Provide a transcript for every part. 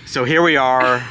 So here we are.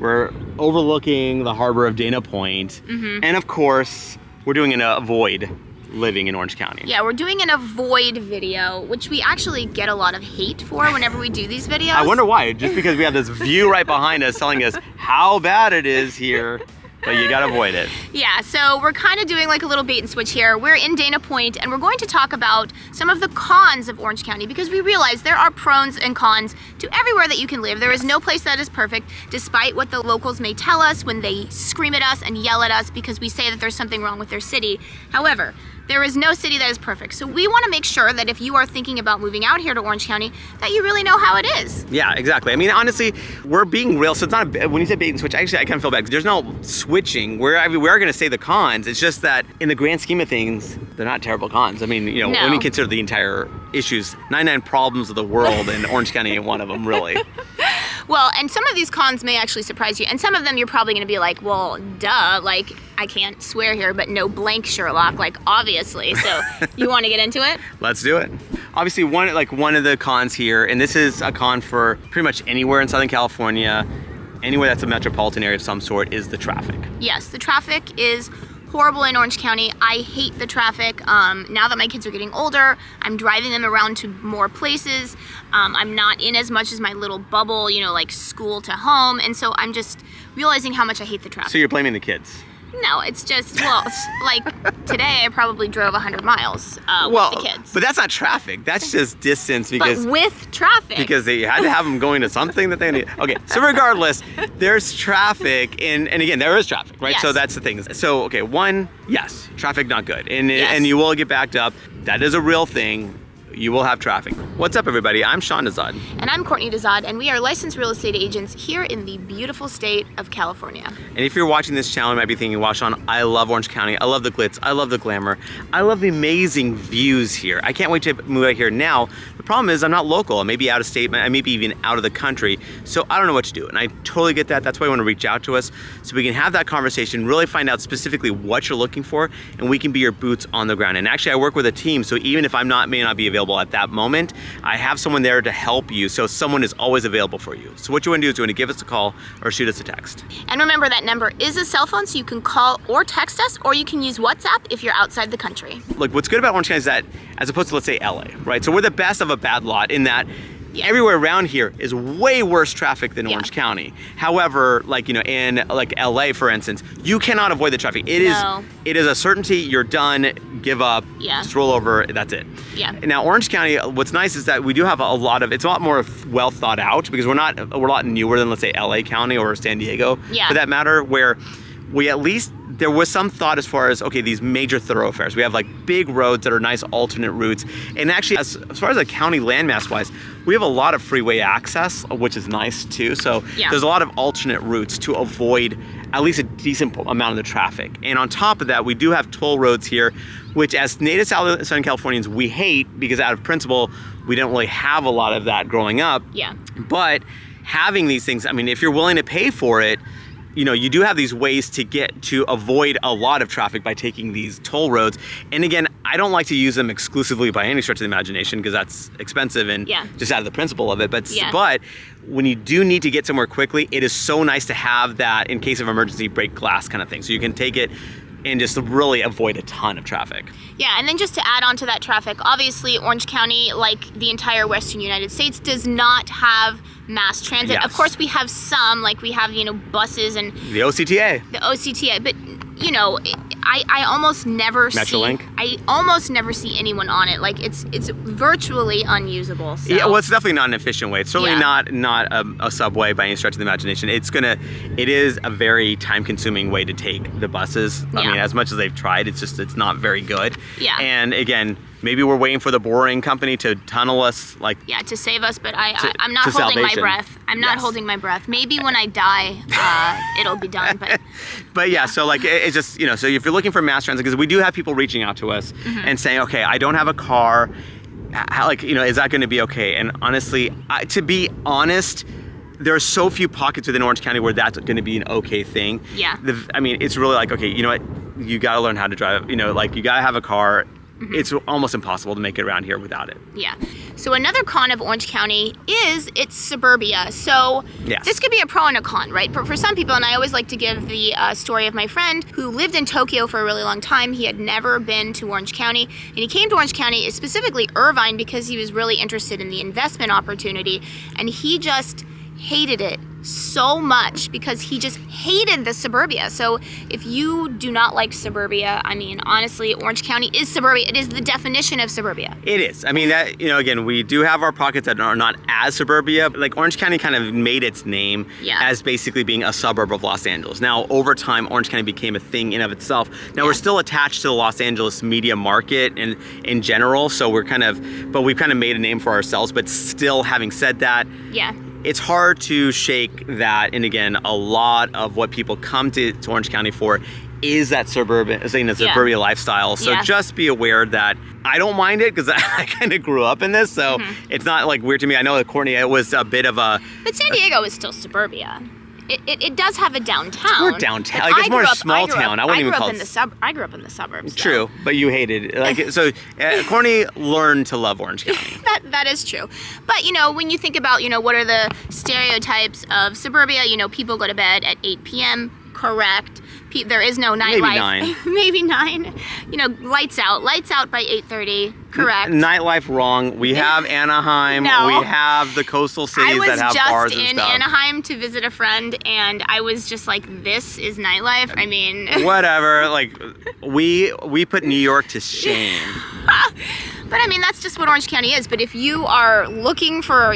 We're overlooking the harbor of Dana Point. And of course, we're doing an avoid living in Orange County. Yeah, we're doing an avoid video, which we actually get a lot of hate for whenever we do these videos. I wonder why. Just because we have this view right behind us telling us how bad it is here. But you gotta avoid it. Yeah, so we're kind of doing like a little bait and switch here. We're in Dana Point and we're going to talk about some of the cons of Orange County because we realize there are pros and cons to everywhere that you can live. There is no place that is perfect, despite what the locals may tell us when they scream at us and yell at us because we say that there's something wrong with their city. However, there is no city that is perfect. So we want to make sure that if you are thinking about moving out here to Orange County, that you really know how it is. Yeah, exactly. I mean, honestly, we're being real. So it's not, when you say bait and switch, actually, I kind of feel bad because there's no switching. We are going to say the cons. It's just that in the grand scheme of things, they're not terrible cons. I mean, you know, when you consider the entire issues, 99 problems of the world, and Orange County ain't one of them, really. Well, and some of these cons may actually surprise you, and some of them you're probably going to be like, well, duh, like, I can't swear here, but no blank Sherlock, like, obviously. So you want to get into it? Let's do it. Obviously, one of the cons here, and this is a con for pretty much anywhere in Southern California, anywhere that's a metropolitan area of some sort, is the traffic. Yes, the traffic is horrible in Orange County. I hate the traffic. Now that my kids are getting older, I'm driving them around to more places. I'm not in as much as my little bubble, you know, like school to home. And so I'm just realizing how much I hate the traffic. So you're blaming the kids? No, it's just, well, like today I probably drove 100 miles with the kids. But that's not traffic. That's just distance because... But with traffic. Because they had to have them going to something that they need. Okay, so regardless, there's traffic, and again, there is traffic, right? Yes. So that's the thing. So, okay, one, yes, traffic not good. And you will get backed up. That is a real thing. You will have traffic. What's up, everybody? I'm Sean Nazad. And I'm Courtney Nazad, and we are licensed real estate agents here in the beautiful state of California. And if you're watching this channel, you might be thinking, wow, Sean, I love Orange County. I love the glitz. I love the glamour. I love the amazing views here. I can't wait to move out here now. The problem is I'm not local. I may be out of state. I may be even out of the country. So I don't know what to do. And I totally get that. That's why you want to reach out to us so we can have that conversation, really find out specifically what you're looking for, and we can be your boots on the ground. And actually, I work with a team, so even if may not be available at that moment, I have someone there to help you, so someone is always available for you. So what you want to do is you want to give us a call or shoot us a text. And remember, that number is a cell phone, so you can call or text us, or you can use WhatsApp if you're outside the country. Look, what's good about Orange County is that, as opposed to, let's say, LA, right? So we're the best of a bad lot in that everywhere around here is way worse traffic than Orange County. However, like, you know, in like LA, for instance, you cannot avoid the traffic. It is a certainty. You're done. Give up. Just roll over. That's it. Now, Orange County, what's nice is that we do have a lot more well thought out, because we're a lot newer than, let's say, LA County or San Diego, for that matter, where we at least, there was some thought as far as, okay, these major thoroughfares. We have like big roads that are nice alternate routes. And actually, as far as a county landmass wise, we have a lot of freeway access, which is nice too. So there's a lot of alternate routes to avoid at least a decent amount of the traffic. And on top of that, we do have toll roads here, which as native Southern Californians, we hate, because out of principle, we don't really have a lot of that growing up. But having these things, I mean, if you're willing to pay for it, you know, you do have these ways to avoid a lot of traffic by taking these toll roads. And again, I don't like to use them exclusively by any stretch of the imagination, because that's expensive and just out of the principle of it. But when you do need to get somewhere quickly, it is so nice to have that in case of emergency break glass kind of thing. So you can take it and just really avoid a ton of traffic. Yeah, and then just to add on to that traffic, obviously Orange County, like the entire Western United States, does not have mass transit. Of course, we have some, like we have, you know, buses and the OCTA. But you know, I almost never Metrolink. I almost never see anyone on it. Like it's virtually unusable. So. Yeah, well, it's definitely not an efficient way. It's certainly not a subway by any stretch of the imagination. It is a very time-consuming way to take the buses. I mean, as much as they've tried, it's not very good. And again, maybe we're waiting for the boring company to tunnel us, like to save us. But I'm not holding my breath. I'm not holding my breath. Maybe when I die, it'll be done. But yeah. So like it's just, you know, so if you're looking for mass transit, because we do have people reaching out to us and saying, okay, I don't have a car. How, like, you know, is that going to be okay? And honestly, to be honest, there are so few pockets within Orange County where that's going to be an okay thing. I mean, it's really like, okay, you know what? You got to learn how to drive. You know, like you got to have a car. it's almost impossible to make it around here without it. Yeah. So another con of Orange County is its suburbia. So Yes. this could be a pro and a con, right? For some people, and I always like to give the story of my friend who lived in Tokyo for a really long time. He had never been to Orange County, and he came to Orange County, specifically Irvine, because he was really interested in the investment opportunity, and he just hated it so much because he just hated the suburbia. So if you do not like suburbia, I mean, honestly, Orange County is suburbia. It is the definition of suburbia. It is. I mean, that, again, we do have our pockets that are not as suburbia. Like Orange County kind of made its name as basically being a suburb of Los Angeles. Now, over time, Orange County became a thing in of itself. Now, we're still attached to the Los Angeles media market and in general. So we've kind of made a name for ourselves. But still, having said that, it's hard to shake that. And again, a lot of what people come to Orange County for is that suburbia lifestyle. So just be aware that I don't mind it because I kind of grew up in this. So it's not like weird to me. I know that Courtney, it was a bit of a... But San Diego is still suburbia. It does have a downtown. More downtown. Like it's more a small town. I wouldn't even call it. I grew up in the suburbs. True, but you hated it. So Courtney learned to love Orange County. That is true. But when you think about what are the stereotypes of suburbia? People go to bed at 8 p.m. Correct. There is no nightlife. Maybe 9. Maybe 9. Lights out by 8:30. Correct. Nightlife wrong. We have Anaheim. No. We have the coastal cities that have bars and stuff. I was just in Anaheim to visit a friend, and I was just like, this is nightlife. I mean... Whatever. Like, we put New York to shame. But I mean, that's just what Orange County is. But if you are looking for,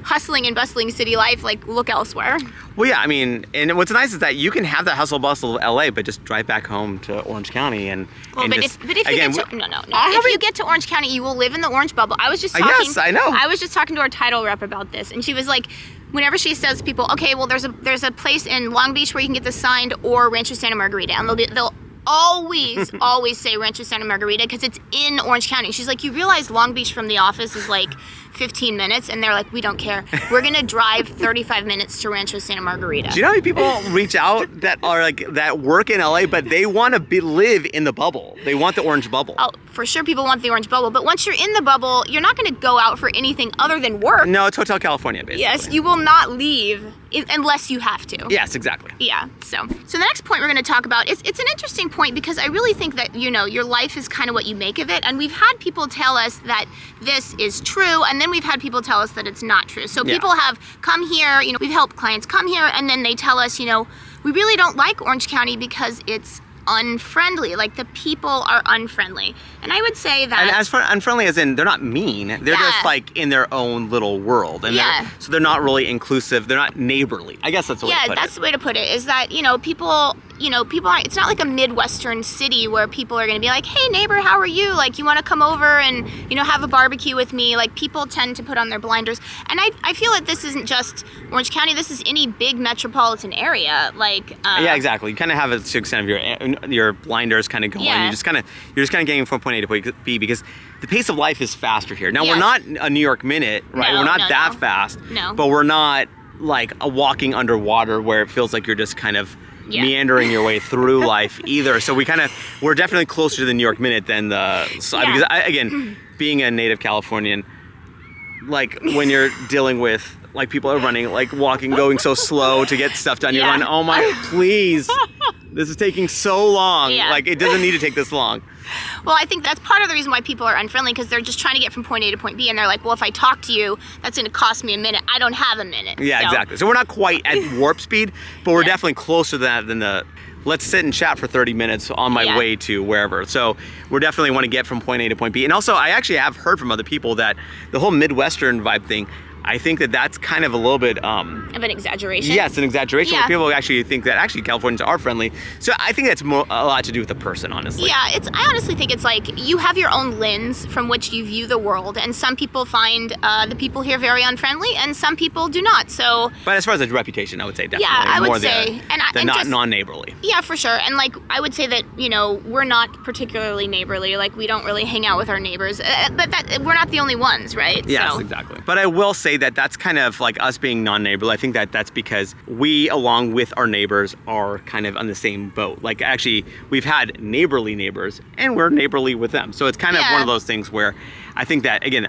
hustling and bustling city life, like, look elsewhere. Well, yeah, I mean, and what's nice is that you can have that hustle bustle of LA, but just drive back home to Orange County and if you get to Orange County, you will live in the orange bubble. I was just talking. Yes, I know. I was just talking to our title rep about this, and she was like, whenever she says to people, okay, well, there's a place in Long Beach where you can get this signed, or Rancho Santa Margarita, and they'll always say Rancho Santa Margarita because it's in Orange County. She's like, you realize Long Beach from the office is like 15 minutes, and they're like, we don't care. We're gonna drive 35 minutes to Rancho Santa Margarita. Do you know how many people reach out that are like that work in LA, but they want to live in the bubble? They want the orange bubble. Oh, for sure, people want the orange bubble. But once you're in the bubble, you're not gonna go out for anything other than work. No, it's Hotel California, basically. Yes, you will not leave unless you have to. Yes, exactly. Yeah. So the next point we're going to talk about is it's an interesting point because I really think that your life is kind of what you make of it, and we've had people tell us that this is true, and then we've had people tell us that it's not true. So people have come here, we've helped clients come here, and then they tell us, we really don't like Orange County because it's unfriendly. Like, the people are unfriendly. And I would say that... And as for unfriendly as in, they're not mean. They're just like in their own little world. And so they're not really inclusive. They're not neighborly. I guess that's the way to put it. Yeah, that's the way to put it, is that, people aren't, it's not like a Midwestern city where people are going to be like, hey neighbor, how are you? Like, you want to come over and, have a barbecue with me? Like, people tend to put on their blinders. And I feel that this isn't just Orange County, this is any big metropolitan area. Like, yeah, exactly. You kind of have a to extent of your blinders kind of going. You're just kind of getting from point A to point B because the pace of life is faster here. Now, we're not a New York minute, right? We're not that fast. No. But we're not like a walking underwater where it feels like you're just kind of meandering your way through life either. So we're definitely closer to the New York minute than because again, being a native Californian, like when you're dealing with like people are running, like walking, going so slow to get stuff done, you're going, oh my, please, this is taking so long. Like, it doesn't need to take this long. Well, I think that's part of the reason why people are unfriendly, because they're just trying to get from point A to point B, and they're like, well, if I talk to you, that's going to cost me a minute. I don't have a minute. Yeah, exactly. So we're not quite at warp speed, but we're definitely closer to that than the let's sit and chat for 30 minutes on my way to wherever. So we're definitely want to get from point A to point B. And also, I actually have heard from other people that the whole Midwestern vibe thing, I think that that's kind of a little bit... of an exaggeration? Yes, an exaggeration. Where people actually think that actually Californians are friendly. So I think that's a lot to do with the person, honestly. Yeah, I honestly think it's like you have your own lens from which you view the world, and some people find the people here very unfriendly, and some people do not. So... But as far as the reputation, I would say definitely. Yeah, I would say... and not non-neighborly. Yeah, for sure. And like, I would say that, we're not particularly neighborly. Like, we don't really hang out with our neighbors. But we're not the only ones, right? Yes, exactly. But I will say say that that's kind of like us being non-neighborly. I think that that's because we, along with our neighbors, are kind of on the same boat. Like actually, we've had neighborly neighbors and we're neighborly with them. So it's kind of one of those things where I think that, again,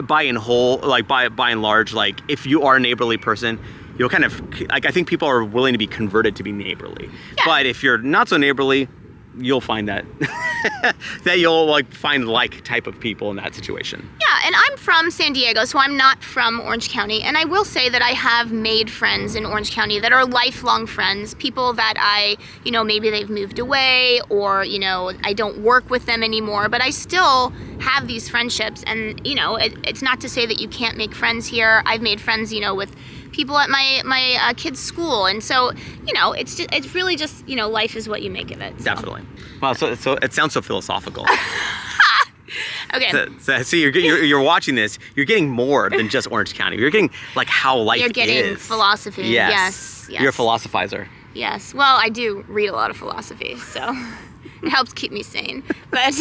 by and large, like if you are a neighborly person, you'll kind of, like I think people are willing to be converted to be neighborly. Yeah. But if you're not so neighborly, you'll find that that you'll like find like type of people in that situation. Yeah, and I'm from San Diego, so I'm not from Orange County, and I will say that I have made friends in Orange County that are lifelong friends, people that I, maybe they've moved away or, I don't work with them anymore, but I still have these friendships, and, it's not to say that you can't make friends here. I've made friends, with people at my kids' school, and so it's really just life is what you make of it. So. Definitely. Wow, so it sounds so philosophical. Okay. So you're watching this. You're getting more than just Orange County. You're getting like how life is. You're getting philosophy. Yes. You're a philosophizer. Yes. Well, I do read a lot of philosophy, so it helps keep me sane. But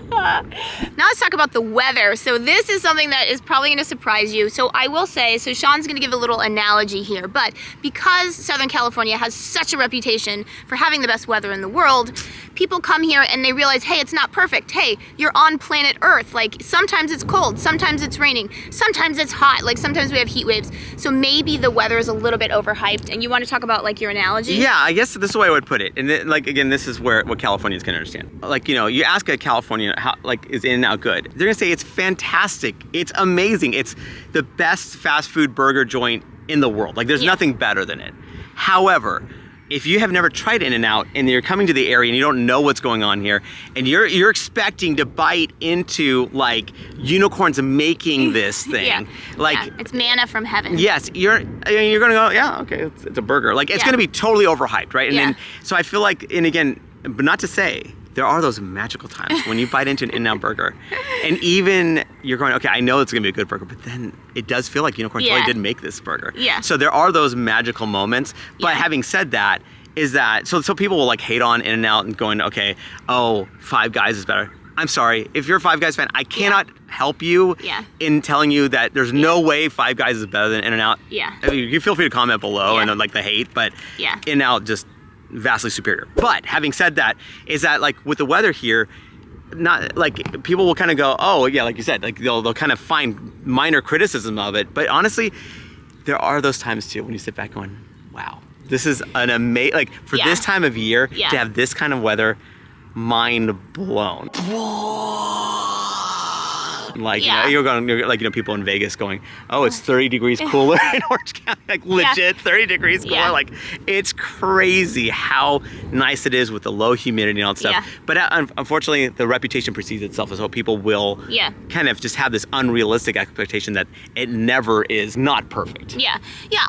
now let's talk about the weather. So this is something that is probably going to surprise you. So I will say, so Sean's going to give a little analogy here, but because Southern California has such a reputation for having the best weather in the world, people come here and they realize, hey, it's not perfect. Hey, you're on planet Earth. Like sometimes it's cold, sometimes it's raining, sometimes it's hot, like sometimes we have heat waves. So maybe the weather is a little bit overhyped, and you want to talk about like your analogy? Yeah, I guess this is the way I would put it. And like, again, this is what Californians can understand. Like, you ask a Californian, how, like, is In-N-Out good? They're gonna say it's fantastic, it's amazing, it's the best fast food burger joint in the world. Like, there's nothing better than it. However, if you have never tried In-N-Out and you're coming to the area and you don't know what's going on here, and you're expecting to bite into like unicorns making this thing, it's manna from heaven. Yes, you're gonna go, yeah, okay, it's a burger. Like it's gonna be totally overhyped, right? And then, so I feel like, and again, but not to say, there are those magical times when you bite into an In-N-Out burger and even you're going, okay, I know it's gonna be a good burger, but then it does feel like unicorns really did make this burger. Yeah. So there are those magical moments, but having said that, is that, so people will like hate on In-N-Out and going, okay, oh, Five Guys is better. I'm sorry, if you're a Five Guys fan, I cannot help you in telling you that there's no way Five Guys is better than In-N-Out. Yeah. I mean, you feel free to comment below and like the hate, but In-N-Out just vastly superior. But having said that, is that like with the weather here, not like people will kind of go, oh yeah, like you said, like they'll kind of find minor criticism of it. But honestly, there are those times too when you sit back going, wow, this is an amazing, like for this time of year to have this kind of weather, mind blown. Like, you're like, people in Vegas going, oh, it's 30 degrees cooler in Orange County, like legit 30 degrees cooler. Like, it's crazy how nice it is with the low humidity and all that stuff. But unfortunately, the reputation precedes itself, so people will kind of just have this unrealistic expectation that it never is not perfect. Yeah,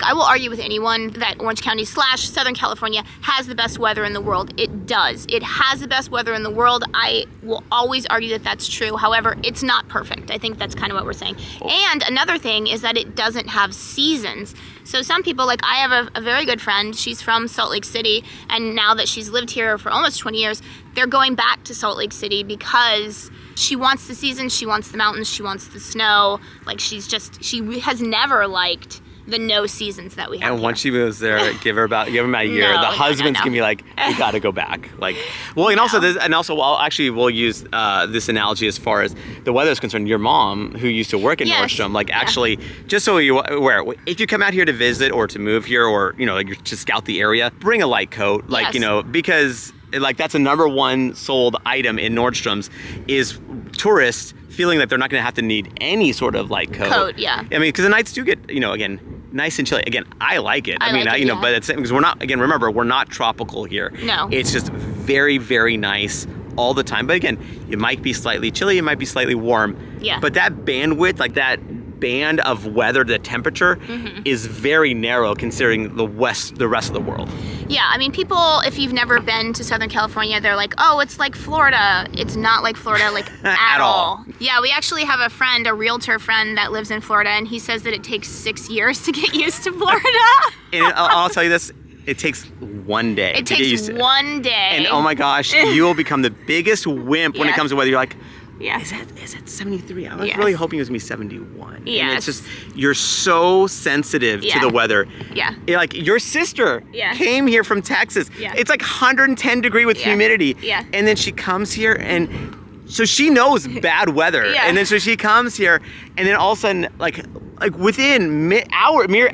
I will argue with anyone that Orange County / Southern California has the best weather in the world. It does. It has the best weather in the world. I will always argue that that's true. However, it's not perfect. I think that's kind of what we're saying. And another thing is that it doesn't have seasons. So some people, like I have a very good friend, she's from Salt Lake City, and now that she's lived here for almost 20 years, they're going back to Salt Lake City because she wants the seasons, she wants the mountains, she wants the snow. Like she has never liked the no seasons that we have. And once she moves there, give her about a year. The husband's gonna be like, you gotta go back. Like, well, and also, we'll use this analogy as far as the weather is concerned. Your mom, who used to work in Nordstrom, like actually, just so you're aware, if you come out here to visit or to move here, or to scout the area, bring a light coat, like because like that's a number one sold item in Nordstrom's is tourists feeling that they're not going to have to need any sort of light coat. I mean, because the nights do get, again, nice and chilly. Again, I like it. But it's because we're not, again, remember, we're not tropical here. No. It's just very, very nice all the time. But again, it might be slightly chilly, it might be slightly warm. Yeah. But that bandwidth, like that band of weather, the temperature is very narrow considering the rest of the world. Yeah, I mean, people, if you've never been to Southern California, they're like, oh, it's like Florida. It's not like Florida, like at all. Yeah, we actually have a friend, a realtor friend that lives in Florida, and he says that it takes 6 years to get used to Florida. And I'll tell you this, it takes one day. It takes one day. And oh my gosh, you will become the biggest wimp when it comes to weather. You're like, Yeah. Is it 73? I was Yes. really hoping it was gonna be 71. Yes. And it's just, you're so sensitive to the weather. Yeah. Like your sister Yeah. came here from Texas. Yeah. It's like 110 degree with Yeah. humidity. Yeah. And then she comes here and so she knows bad weather. Yeah. And then so she comes here and then all of a sudden like within mere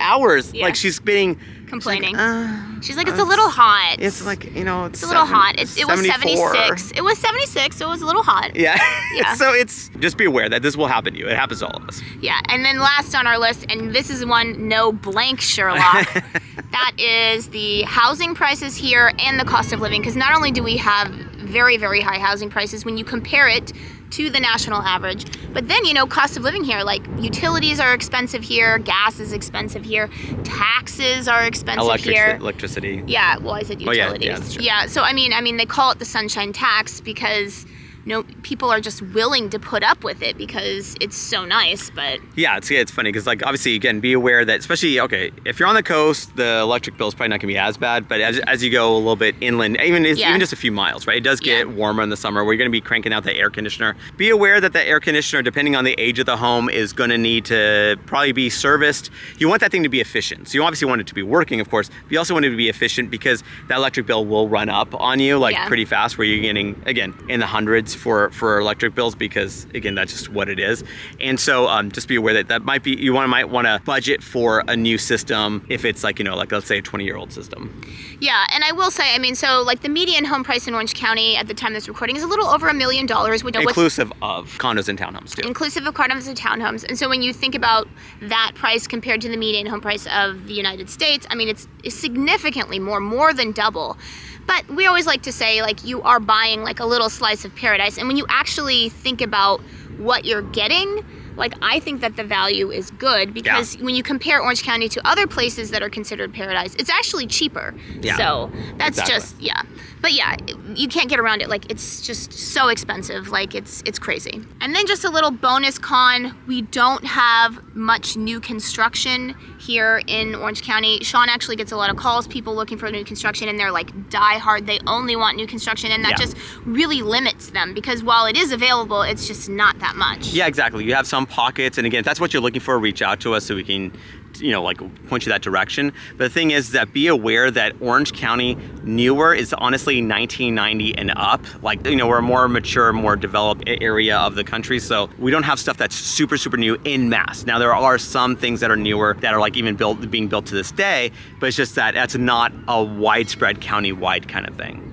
hours, Yeah. like she's being Complaining. She's like, it's it's a little hot. It's like, you know, it's a little hot. It was 74. 76. It was 76, so it was a little hot. Yeah. Yeah. So it's, just be aware that this will happen to you. It happens to all of us. Yeah, and then last on our list, and this is one no blank Sherlock, that is the housing prices here and the cost of living. Because not only do we have very, very high housing prices when you compare it to the national average, but then, you know, cost of living here, like utilities are expensive here, gas is expensive here, taxes are expensive here. Electricity. Yeah, well, I said Oh, yeah, utilities. that's true. Yeah, so I mean, they call it the sunshine tax because people are just willing to put up with it because it's so nice. But Yeah, it's funny because like obviously again be aware that especially if you're on the coast, the electric bill is probably not gonna be as bad, but as you go a little bit inland, even just a few miles, right? It does get warmer in the summer where you're gonna be cranking out the air conditioner. Be aware that the air conditioner, depending on the age of the home, is gonna need to probably be serviced. You want that thing to be efficient. So you obviously want it to be working, of course, but you also want it to be efficient because that electric bill will run up on you pretty fast where you're getting, again, in the hundreds for electric bills because again that's just what it is. And so just be aware that might be, you might want to budget for a new system if it's like let's say a 20-year-old system. Yeah, and I will say, I mean, so like the median home price in Orange County at the time this recording is a little over $1 million, which Inclusive of condos and townhomes too. Inclusive of condos and townhomes. And so when you think about that price compared to the median home price of the United States, I mean, it's significantly more than double. But we always like to say, like, you are buying like a little slice of paradise. And when you actually think about what you're getting, like, I think that the value is good because when you compare Orange County to other places that are considered paradise, it's actually cheaper. Yeah, so that's exactly. But yeah, you can't get around it. Like, it's just so expensive. Like, it's crazy. And then just a little bonus con, we don't have much new construction here in Orange County. Sean actually gets a lot of calls, people looking for new construction, and they're like die hard. They only want new construction, and that just really limits them because while it is available, it's just not that much. Yeah, exactly. You have some pockets, and again, if that's what you're looking for, reach out to us so we can point you that direction. But the thing is that be aware that Orange County newer is honestly 1990 and up. Like, we're a more mature, more developed area of the country, so we don't have stuff that's super, super new in mass. Now, there are some things that are newer that are like even being built to this day, but it's just that that's not a widespread county-wide kind of thing.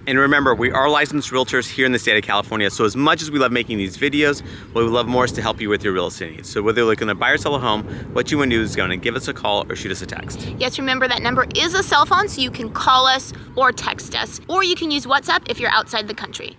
And remember, we are licensed realtors here in the state of California, so as much as we love making these videos, what we love more is to help you with your real estate needs. So whether you're looking to buy or sell a home, what you want to do is going to give us a call or shoot us a text. Yes, remember that number is a cell phone, so you can call us or text us, or you can use WhatsApp if you're outside the country.